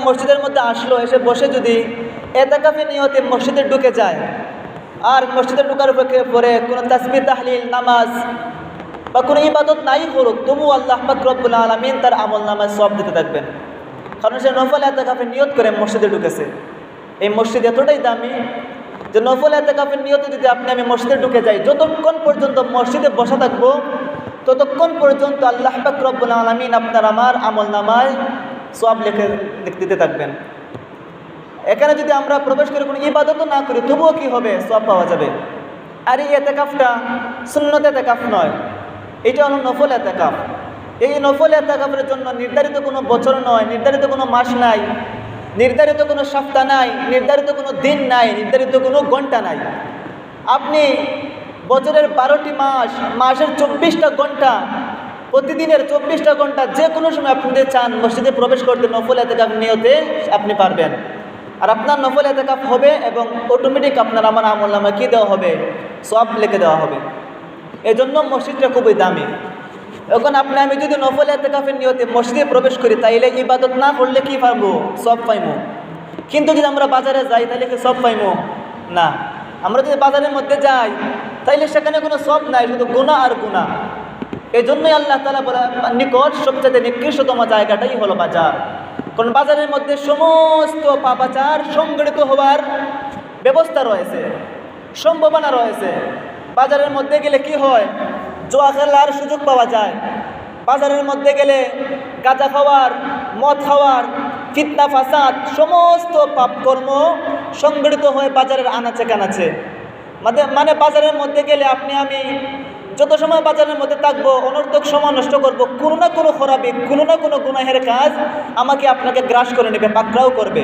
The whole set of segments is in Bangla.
মসজিদের মধ্যে আসলো, এসে বসে যদি এতেকাফের নিয়তে মসজিদে ঢুকে যায় আর মসজিদে ঢুকার পরে কোনো তাসবিহ তাহলিল নামাজ বা কোনো ইবাদত নাই করুক, তবু আল্লাহ পাক রব্বুল আলামিন তার আমল নামায় সওয়াব দিতে থাকবেন। কারণ সে নফল এতেকাফের নিয়ত করে মসজিদে ঢুকেছে। এই মসজিদ এতটাই দামি যে নফল এতেকাফের নিয়তে যদি আমি মসজিদে ঢুকে যাই, যতক্ষণ পর্যন্ত মসজিদে বসা থাকবো ততক্ষণ পর্যন্ত আল্লাহ পাক রব্বুল আলামিন আপনার আমার আমল নামায় সওয়াব লিখে দিতে থাকবেন। এখানে যদি আমরা প্রবেশ করে কোনো ইবাদতও না করি তবুও কি হবে, সওয়াব পাওয়া যাবে। আর এই এতেকাফটা সুন্নত এতেকাফ নয়, এটা হলো নফল এতেকাফ। এই নফল এতেকাফের জন্য নির্ধারিত কোনো বছর নয়, নির্ধারিত কোনো মাস নাই, নির্ধারিত কোনো সপ্তাহ নাই, নির্ধারিত কোনো দিন নাই, নির্ধারিত কোনো ঘন্টা নাই। আপনি বছরের 12টি মাস, মাসের 24টা ঘন্টা, প্রতিদিনের 24টা ঘন্টা যে কোনো সময় আপনি যদি চান মসজিদে প্রবেশ করতে নফল এতেকাফ নিয়তে আপনি পারবেন। আর আপনার নফল এতেকাফ হবে এবং অটোমেটিক আপনার আমার আমল নামায় কী দেওয়া হবে, সওয়াব লিখে দেওয়া হবে। এজন্য মসজিদটা খুবই দামি। এখন আমি যদি নফল এতেকাফের নিয়তে মসজিদে প্রবেশ করি তাইলে ইবাদত না করলে কি পাবো, সওয়াব পাইমো। কিন্তু যদি আমরা বাজারে যাই তাহলে কি সওয়াব পাইমো না। আমরা যদি বাজারের মধ্যে যাই তাইলে সেখানে কোনো সওয়াব নাই, শুধু গুনাহ আর গুনাহ। এই জন্যই আল্লাহ তাআলা বলে নিকট সবচেয়ে নিকৃষ্টতম জায়গাটাই হলো বাজার। কারণ বাজারের মধ্যে সমস্ত পাপাচার সংগঠিত হওয়ার ব্যবস্থা রয়েছে, সম্ভাবনা রয়েছে। বাজারের মধ্যে গেলে কি হয়, জুয়া খেলার সুযোগ পাওয়া যায়। বাজারের মধ্যে গেলে গাঁজা খাওয়ার, মদ খাওয়ার, ফিতনা ফাসাদ সমস্ত পাপকর্ম সংগঠিত হয়ে বাজারের আনাচে কানাচে। মানে বাজারের মধ্যে গেলে আমি যত সময় বাজারের মধ্যে থাকবো অনর্থক সময় নষ্ট করবো, কোনো না কোনো খরাবি, কোনো না কোনো গুনাহের কাজ আপনাকে গ্রাস করে নেবে, পাকড়াও করবে।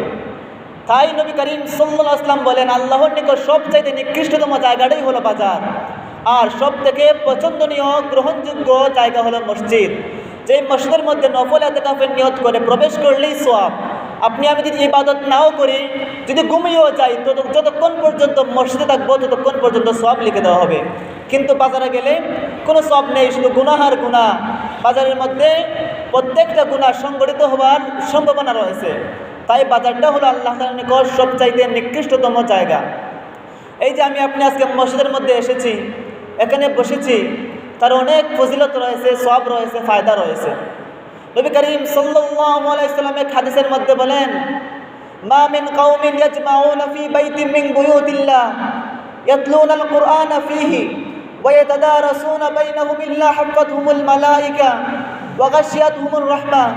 তাই নবী করিম সাল্লাল্লাহু আলাইহি ওয়াসাল্লাম বলেন আল্লাহর নিকট সবচাইতে নিকৃষ্টতম জায়গাটাই হলো বাজার। আর সব থেকে পছন্দনীয় গ্রহণযোগ্য জায়গা হলো মসজিদ। যে মসজিদের মধ্যে নফল এতেকাফের নিয়ত করে প্রবেশ করলেই সওয়াব। আমি যদি ইবাদত নাও করি, যদি ঘুমিয়েও যাই, যতক্ষণ পর্যন্ত মসজিদে থাকবো ততক্ষণ পর্যন্ত সওয়াব লিখে দেওয়া হবে। কিন্তু বাজারে গেলে কোনো সওয়াব নেই, শুধু গুনাহ আর গুনাহ। বাজারের মধ্যে প্রত্যেকটা গুনাহ সংগঠিত হওয়ার সম্ভাবনা রয়েছে। তাই বাজারটা হলো আল্লাহ তাআলার নিকট সবচাইতে নিকৃষ্টতম জায়গা। এই যে আপনি আজকে মসজিদের মধ্যে এসেছি, এখানে বসেছি, তার অনেক ফজিলত রয়েছে, সওয়াব রয়েছে, ফায়দা রয়েছে। নবী করিম সাল্লাল্লাহু আলাইহি ওয়াসাল্লাম এক হাদিসের মধ্যে বলেন, মা মিন কওমিন ইয়াজমাউনা ফি বাইতিন মিন বুয়ুতিল্লাহ ইয়াতলুনাল কুরআনা ফীহি ওয়া ইয়াতাদারাসুনা বাইনাহুম ইল্লা হাফাতহুমুল মালায়েকা ওয়া গাশিয়াতহুমুর রাহমাহ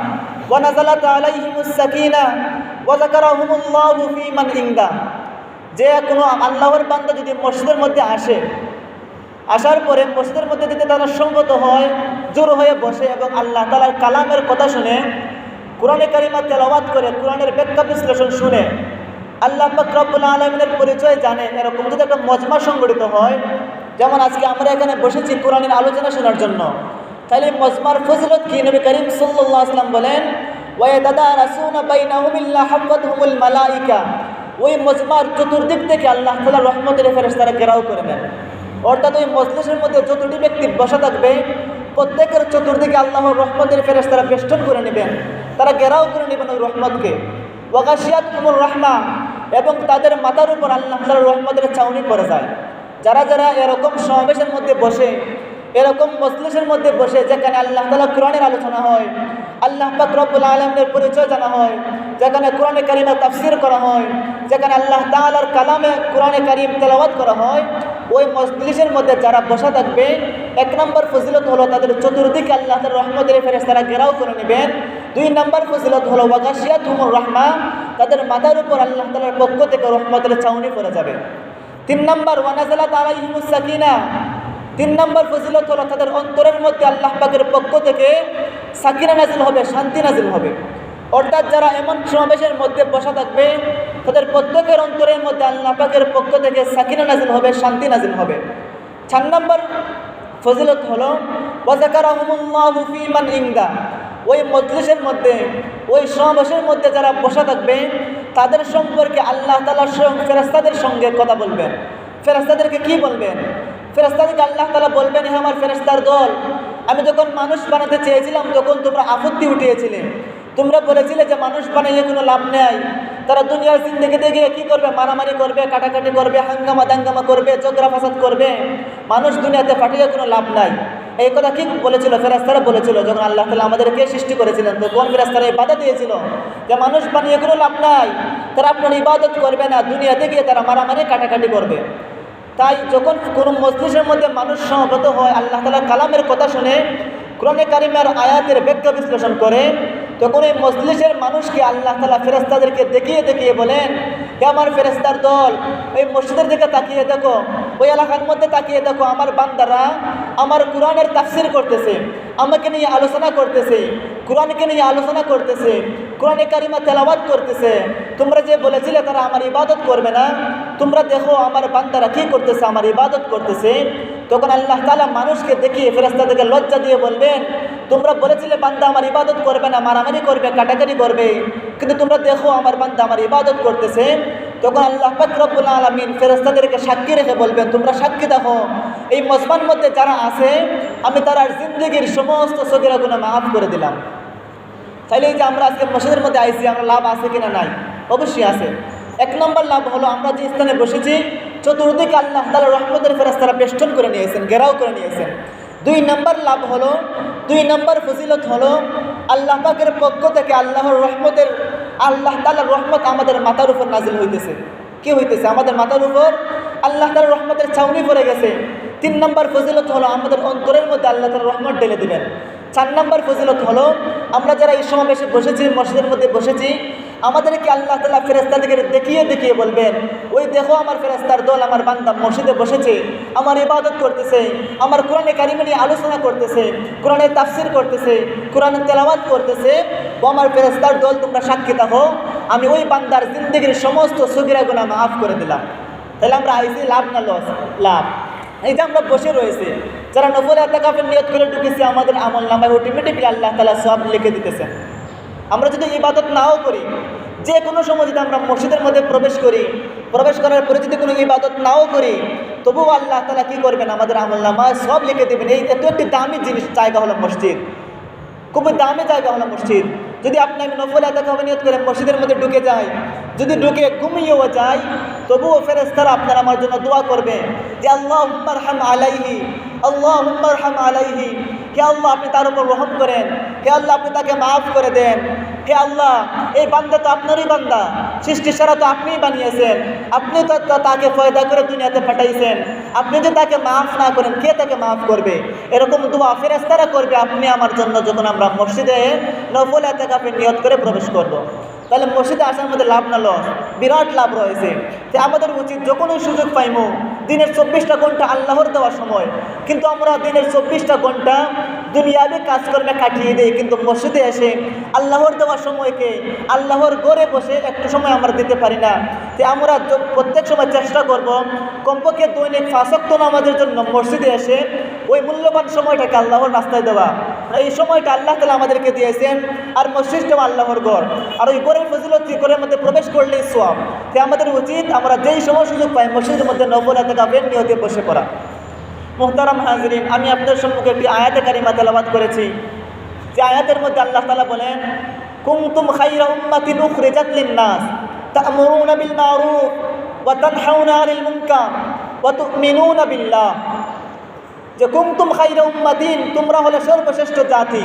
ওয়া নাযালাত আলাইহিমুস সাকিনাহ ওয়া যাকারাহুমুল্লাহু ফী মান ইনদা। যে কোনো আল্লাহর বান্দা যদি মসজিদের মধ্যে আসার পরে মসজিদের মধ্যে যদি তারা সঙ্গত হয়, জোর হয়ে বসে এবং আল্লাহ তাআলার কালামের কথা শুনে, কোরআনে কারিমা তেলাওয়াত করে, কোরআনের ব্যাখ্যা বিশ্লেষণ শুনে আল্লাহ পাক রব্বুল আলামিনের পরিচয় জানে, এরকম যদি একটা মজমা সংগঠিত হয়, যেমন আজকে আমরা এখানে বসেছি কোরআনের আলোচনা শোনার জন্য, তাহলে মজমার ফজিলত কি? নবী করিম সাল্লাল্লাহু আলাইহি ওয়াসাল্লাম বলেন, ওয়া ইয়াতাদারাসুনা বাইনাহুম ইল্লা হাফাতহুমুল মালায়েকা। ওই মজমার চতুর্দিক থেকে আল্লাহ তাআলার রহমতের ফেরেশতারা ঘেরাও করে নেন। অর্থাৎ ওই মজলিসের মধ্যে যতটি ব্যক্তি বসা থাকবে প্রত্যেকের চতুর্দিকে আল্লাহর রহমতের ফেরেশতারা বেষ্টন করে নেবেন, তারা ঘেরাও করে নেবেন ওই রহমতকে। ওয়া গাশিয়াতহুমুর রাহমাহ, এবং তাদের মাথার উপর আল্লাহ তাআলার রহমতের ছাউনি পড়ে যায়। যারা এরকম সমাবেশের মধ্যে বসে, এরকম মজলিসের মধ্যে বসে যেখানে আল্লাহ তাআলা কোরআনের আলোচনা হয়, আল্লাহ পাক রব্বুল আলামিনের পরিচয় জানা হয়, যেখানে কোরআনে কারিমে তাফসীর করা হয়, যেখানে আল্লাহ তাআলার কালামে কোরআনে কারিম তেলাওয়াত করা হয়, ওই মজলিসের মধ্যে যারা বসা থাকবে, এক নম্বর ফজিলত হলো তাদের চতুর্দিকে আল্লাহ তাআলার রহমতের ফেরেশতারা ঘেরাও করে নেবেন। দুই নম্বর ফজিলত হলো ওয়া গাশিয়াতহুমুর রাহমাহ, তাদের মাথার উপর আল্লাহ তাআলার পক্ষ থেকে রহমতের ছাউনি পড়ে যাবে। তিন নম্বর ওয়া নাযালাত আলাইহিমুস সাকিনাহ, তিন নম্বর ফজিলত হলো তাদের অন্তরের মধ্যে আল্লাহ পাকের পক্ষ থেকে সাকিনা নাজিল হবে, শান্তি নাজিল হবে। অর্থাৎ যারা এমন সমাবেশের মধ্যে বসা থাকবে তাদের প্রত্যেকের অন্তরের মধ্যে আল্লাহ পাকের পক্ষ থেকে সাকিনা নাজিল হবে, শান্তি নাজিল হবে। 4 নম্বর ফজিলত হলো ওয়া যাকারাহুমুল্লাহু ফী মান ইনদা। ওই মজলিসের মধ্যে, ওই সমাবেশের মধ্যে যারা বসা থাকবে তাদের সম্পর্কে আল্লাহ তাআলা ফেরেশতাদের সঙ্গে কথা বলবেন। ফেরেশতাদেরকে কি বলবেন? ফেরেশতাদেরকে আল্লাহ তাআলা বলবেন, হে আমার ফেরেশতার দল, আমি যখন মানুষ বানাতে চেয়েছিলাম তখন তোমরা আপত্তি উঠিয়েছিলে, তোমরা বলেছিলে যে মানুষ বানাইয়ে কোনো লাভ নেই, তারা দুনিয়ার জিন্দেগিতে গিয়ে কী করবে, মারামারি করবে, কাটাকাটি করবে, হাঙ্গামা দাঙ্গামা করবে, ঝগড়া ফাসাদ করবে, মানুষ দুনিয়াতে পাঠিয়ে কোনো লাভ নাই। এই কথা কি বলেছিল? ফেরেশতারা বলেছিল যখন আল্লাহ তাআলা আমাদেরকে সৃষ্টি করেছিলেন। তো কোন ফেরেশতারা এই বাধা দিয়েছিল যে মানুষ বানিয়ে কোনো লাভ নাই, তারা আপনার ইবাদত করবে না, দুনিয়াতে গিয়ে তারা মারামারি কাটাকাটি করবে। তাই যখন কোনো মজলিসের মধ্যে মানুষ সমবেত হয়, আল্লাহ তাআলা কালামের কথা শুনে, কোরআনে কারিমের আয়াতের ব্যাখ্যা বিশ্লেষণ করে, তখন এই মজলিসের মানুষকে আল্লাহ তাআলা ফেরেশতাদেরকে দেখিয়ে দেখিয়ে বলেন, হে আমার ফেরেশতার দল, এই মসজিদের দিকে তাকিয়ে দেখো, ওই এলাকার মধ্যে তাকিয়ে দেখো, আমার বান্দারা আমার কোরআনের তাফসীর করতেছে, আমাকে নিয়ে আলোচনা করতেছে, কোরআনকে নিয়ে আলোচনা করতেছে, কোরআনে কারিমা তেলাওয়াত করতেছে। তোমরা যে বলেছিলে তারা আমার ইবাদত করবে না, তোমরা দেখো আমার বান্দারা কী করতেছে, আমার ইবাদত করতেছে। তখন আল্লাহ তাআলা মানুষকে দেখিয়ে ফেরেশতাদেরকে লজ্জা দিয়ে বলবেন, তোমরা বলেছিলে বান্দা আমার ইবাদত করবে না, মারামারি করবে, কাটাকাটি করবে, কিন্তু তোমরা দেখো আমার বান্দা আমার ইবাদত করতেছে। তখন আল্লাহ পাক রব্বুল আলামিন ফেরেশতাদেরকে সাক্ষী রেখে বলবেন, তোমরা সাক্ষী দেখো এই মজমার মধ্যে যারা আছে আমি তার জিন্দগির সমস্ত সগীরা গুনাহ মাফ করে দিলাম। তাইলে এই যে আমরা আজকে মসজিদের মধ্যে আইছি, আমরা লাভ আছে কিনা? নাই, অবশ্যই আছে। এক নম্বর লাভ হলো আমরা যে স্থানে বসেছি চতুর্দিকে আল্লাহ তাআলার রহমতের ফেরেশতারা বেষ্টন করে নিয়েছেন, ঘেরাও করে নিয়েছেন। দুই নম্বর লাভ হলো, দুই নম্বর ফজিলত হলো আল্লাহ পাকের পক্ষ থেকে আল্লাহর রহমতের, আল্লাহ তাআলার রহমত আমাদের মাথার উপর নাজিল হইতেছে। কি হইতেছে? আমাদের মাথার উপর আল্লাহ তাআলার রহমতের ছাউনি পড়ে গেছে। তিন নম্বর ফজিলত হলো আমাদের অন্তরের মধ্যে আল্লাহ তাআলার রহমত ঢেলে দিবেন। চার নম্বর ফজিলত হলো আমরা যারা এই সমাবেশে বসেছি, মসজিদের মধ্যে বসেছি, আমাদেরকে আল্লাহ তাআলা ফেরেশতাদেরকে দেখিয়ে দেখিয়ে বলবেন, ওই দেখো আমার ফেরেশতার দল, আমার বান্দা মসজিদে বসেছে, আমার ইবাদত করতেছে, আমার কোরআনে কারিমে নিয়ে আলোচনা করতেছে, কোরআনের তাফসীর করতেছে, কোরআনের তেলাওয়াত করতেছে। ও আমার ফেরেশতার দল, তোমরা সাক্ষী থাকো, আমি ওই বান্দার জিন্দগির সমস্ত সগীরা গুনাহ মাফ করে দিলাম। তাহলে আমরা আইছি লাভ না লস? লাভ। এই যে আমরা বসে রয়েছি, যারা নফল ইতিকাফের নিয়ত করে ঢুকেছি, আমাদের আমল নামায় অটোমেটিকলি আল্লাহ তাআলা সব লিখে দিতেছেন। আমরা যদি ইবাদত নাও করি, যে কোনো সময় যদি আমরা মসজিদের মধ্যে প্রবেশ করি, প্রবেশ করার পরে যদি কোনো ইবাদত নাও করি, তবুও আল্লাহ তাআলা কী করবেন? আমাদের আমল নামায় সব লিখে দেবেন। এই এত একটি দামি জিনিস, জায়গা হলো মসজিদ, খুবই দামি জায়গা হলো মসজিদ। যদি আপনি আমি নফল ইতিকাফের নিয়ত করে মসজিদের মধ্যে ঢুকে যাই, যদি ঢুকে ঘুমিয়েও যাই, তবুও ফেরেশতারা আপনার আমার জন্য দোয়া করবে যে আল্লাহুম্মা আরহাম আলাইহি, আল্লাহুম্মা আরহাম আলাইহি, হে আল্লাহ আপনি তার উপর রহম করেন, হে আল্লাহ আপনি তাকে মাফ করে দেন, হে আল্লাহ এই বান্দা তো আপনারই বান্দা, সৃষ্টি সারা তো আপনিই বানিয়েছেন, আপনি তো তাকে ফয়দা করে দুনিয়াতে পাঠাইছেন, আপনি যদি তাকে মাফ না করেন কে তাকে মাফ করবে? এরকম দোয়া ফেরেশতারা করবে আপনি আমার জন্য যখন আমরা মসজিদে নফল ইতিকাফের নিয়ত করে প্রবেশ করব। তাহলে মসজিদে আসার মধ্যে লাভ না লস? বিরাট লাভ রয়েছে। যে আমাদের উচিত যখনই সুযোগ পাইমো, দিনের 24টা ঘন্টা আল্লাহর দেওয়ার সময়, কিন্তু আমরা দিনের 24টা ঘন্টা দুনিয়াবি কাজকর্মে কাটিয়ে দিই, কিন্তু মসজিদে এসে আল্লাহর দেওয়ার সময়কে আল্লাহর ঘরে বসে একটু সময় আমরা দিতে পারি না। যে আমরা প্রত্যেক সময় চেষ্টা করব কমপক্ষে দৈনিক 5 ওয়াক্ত নামাজের জন্য মসজিদে এসে ওই মূল্যবান সময়টাকে আল্লাহর রাস্তায় দেওয়া। এই সময়টা আল্লাহ তাআলা আমাদেরকে দিয়েছেন, আর মসজিদটাও আল্লাহর ঘর, আর ওই ঘরের ফজিলত ঘরের মধ্যে প্রবেশ করলেই সওয়াব। তাই আমাদের উচিত আমরা যেই সময় সুযোগ পাই মসজিদের মধ্যে নফল ইতিকাফের নিয়তে বসে পড়া। মুহতারাম হাজিরিন, আমি আপনাদের সম্মুখে একটি আয়াতে কারিমা তেলাওয়াত করেছি, যে আয়াতের মধ্যে আল্লাহ তাআলা বলেন, কুনতুম খায়রা উম্মাতিন উখরিজাত লিন-নাস তা'মুরুনা বিল মা'রুফ ওয়া তানহাউনা আনিল মুনকার ওয়া তু'মিনুনা বিল্লাহ। যে কুনতুম খায়রা উম্মাতিন, তোমরা হলে সর্বশ্রেষ্ঠ জাতি,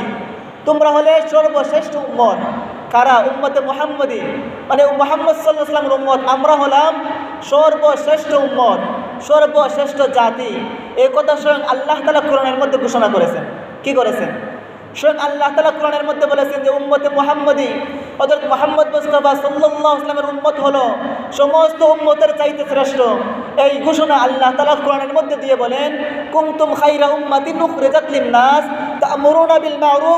তোমরা হলে সর্বশ্রেষ্ঠ উম্মত। কারা? উম্মতে মুহাম্মদী, মানে মুহাম্মদ সাল্লাল্লাহু আলাইহি ওয়াসাল্লামের উম্মত। আমরা হলাম সর্বশ্রেষ্ঠ উম্মত, সর্বশ্রেষ্ঠ জাতি। এই কথা স্বয়ং আল্লাহ তাআলা কোরআনের মধ্যে ঘোষণা করেছেন। কি করেছেন? স্বয়ং আল্লাহ তাআলা কোরআনের মধ্যে বলেছেন যে উম্মতে মুহাম্মদী, হযরত মুহাম্মদ মুস্তাফা সাল্লাল্লাহু আলাইহি ওয়াসাল্লামের উম্মত হলো সমস্ত উম্মতের চাইতে শ্রেষ্ঠ। এই ঘোষণা আল্লাহ তাআলা কোরআনের মধ্যে দিয়ে বলেন, কুনতুম খায়রা উম্মাতিন উখরিজাত লিন-নাস তা'মুরুনা বিল মা'রুফ